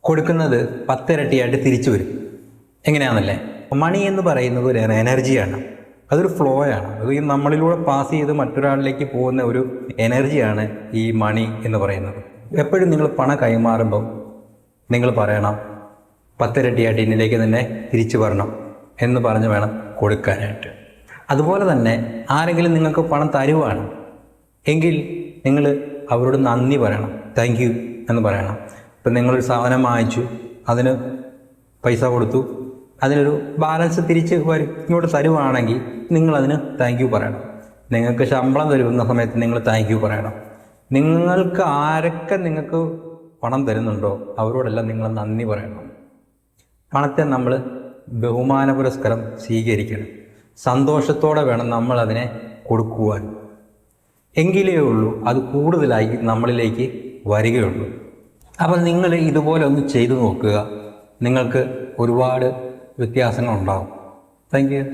കൊടുക്കുന്നത് 10 ഇരട്ടിയായിട്ട് തിരിച്ചു വരും. എങ്ങനെയാണെന്നല്ലേ? മണി എന്ന് പറയുന്നത് ഒരു എനർജിയാണ്, അതൊരു ഫ്ലോ ആണ്. അത് നമ്മളിലൂടെ പാസ് ചെയ്ത് മറ്റൊരാളിലേക്ക് പോകുന്ന ഒരു എനർജിയാണ് ഈ മണി എന്ന് പറയുന്നത്. എപ്പോഴും നിങ്ങൾ പണം കൈമാറുമ്പം നിങ്ങൾ പറയണം 10 ഇരട്ടിയായിട്ട് എന്നിലേക്ക് തന്നെ തിരിച്ചു വരണം എന്ന് പറഞ്ഞ് വേണം കൊടുക്കാനായിട്ട്. അതുപോലെ തന്നെ ആരെങ്കിലും നിങ്ങൾക്ക് പണം തരുവാണ് എങ്കിൽ നിങ്ങൾ അവരോട് നന്ദി പറയണം, താങ്ക് യു എന്ന് പറയണം. ഇപ്പം നിങ്ങളൊരു സാധനം വാങ്ങിച്ചു, അതിന് പൈസ കൊടുത്തു, അതിനൊരു ബാലൻസ് തിരിച്ച് ഇങ്ങോട്ട് തരുവാണെങ്കിൽ നിങ്ങളതിന് താങ്ക് യു പറയണം. നിങ്ങൾക്ക് ശമ്പളം തരുന്ന സമയത്ത് നിങ്ങൾ താങ്ക് യു പറയണം. നിങ്ങൾക്ക് ആരൊക്കെ നിങ്ങൾക്ക് പണം തരുന്നുണ്ടോ അവരോടെല്ലാം നിങ്ങൾ നന്ദി പറയണം. പണത്തെ നമ്മൾ ബഹുമാന പുരസ്കാരം സ്വീകരിക്കണം. സന്തോഷത്തോടെ വേണം നമ്മളതിനെ കൊടുക്കുവാൻ. എങ്കിലേ ഉള്ളൂ അത് കൂടുതലായി നമ്മളിലേക്ക് വരികയുള്ളൂ. അപ്പം നിങ്ങൾ ഇതുപോലെ ഒന്ന് ചെയ്തു നോക്കുക, നിങ്ങൾക്ക് ഒരുപാട് വ്യത്യാസങ്ങളുണ്ടാകും. Thank you.